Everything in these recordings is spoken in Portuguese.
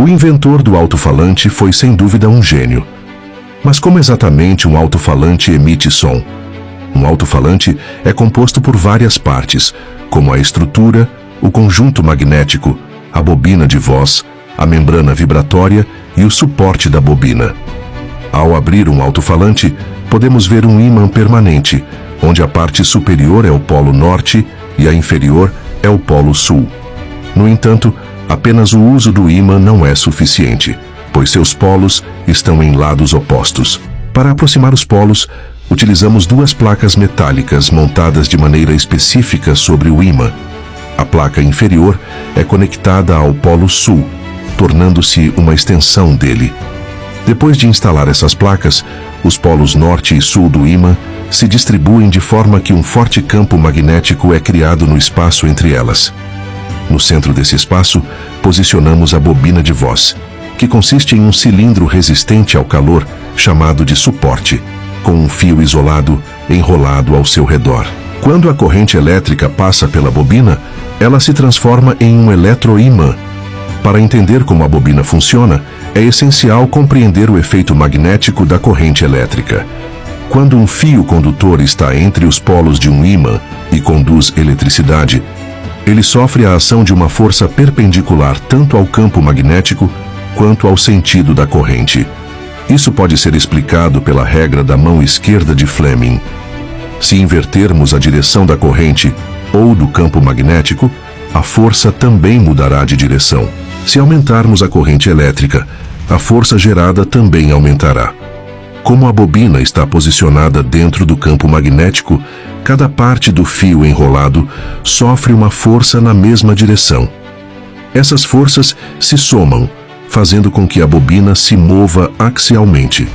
O inventor do alto-falante foi sem dúvida um gênio. Mas como exatamente um alto-falante emite som? Um alto-falante é composto por várias partes, como a estrutura, o conjunto magnético, a bobina de voz, a membrana vibratória e o suporte da bobina. Ao abrir um alto-falante, podemos ver um ímã permanente, onde a parte superior é o polo norte e a inferior é o polo sul. No entanto, apenas o uso do ímã não é suficiente, pois seus polos estão em lados opostos. Para aproximar os polos, utilizamos duas placas metálicas montadas de maneira específica sobre o ímã. A placa inferior é conectada ao polo sul, tornando-se uma extensão dele. Depois de instalar essas placas, os polos norte e sul do ímã se distribuem de forma que um forte campo magnético é criado no espaço entre elas. No centro desse espaço, posicionamos a bobina de voz, que consiste em um cilindro resistente ao calor, chamado de suporte, com um fio isolado enrolado ao seu redor. Quando a corrente elétrica passa pela bobina, ela se transforma em um eletroímã. Para entender como a bobina funciona, é essencial compreender o efeito magnético da corrente elétrica. Quando um fio condutor está entre os polos de um ímã e conduz eletricidade, ele sofre a ação de uma força perpendicular tanto ao campo magnético quanto ao sentido da corrente. Isso pode ser explicado pela regra da mão esquerda de Fleming. Se invertermos a direção da corrente ou do campo magnético, a força também mudará de direção. Se aumentarmos a corrente elétrica, a força gerada também aumentará. Como a bobina está posicionada dentro do campo magnético, cada parte do fio enrolado sofre uma força na mesma direção. Essas forças se somam, fazendo com que a bobina se mova axialmente.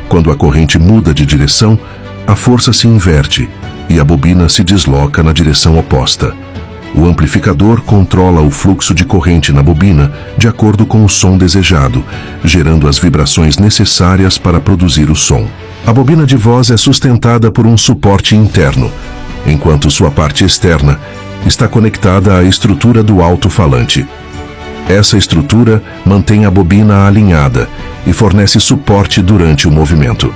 Quando a corrente muda de direção, a força se inverte e a bobina se desloca na direção oposta. O amplificador controla o fluxo de corrente na bobina de acordo com o som desejado, gerando as vibrações necessárias para produzir o som. A bobina de voz é sustentada por um suporte interno, enquanto sua parte externa está conectada à estrutura do alto-falante. Essa estrutura mantém a bobina alinhada e fornece suporte durante o movimento.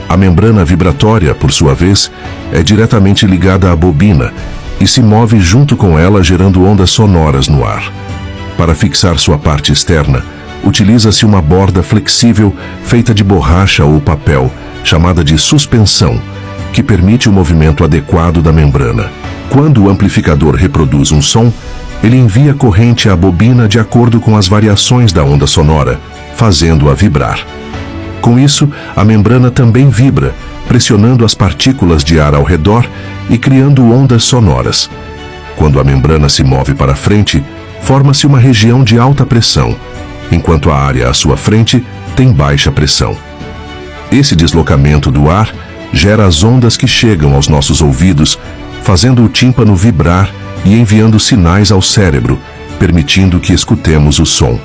A membrana vibratória, por sua vez, é diretamente ligada à bobina e se move junto com ela, gerando ondas sonoras no ar. Para fixar sua parte externa, utiliza-se uma borda flexível feita de borracha ou papel, chamada de suspensão, que permite o movimento adequado da membrana. Quando o amplificador reproduz um som, ele envia corrente à bobina de acordo com as variações da onda sonora, fazendo-a vibrar. Com isso, a membrana também vibra, pressionando as partículas de ar ao redor e criando ondas sonoras. Quando a membrana se move para frente, forma-se uma região de alta pressão, enquanto a área à sua frente tem baixa pressão. Esse deslocamento do ar gera as ondas que chegam aos nossos ouvidos, fazendo o tímpano vibrar e enviando sinais ao cérebro, permitindo que escutemos o som.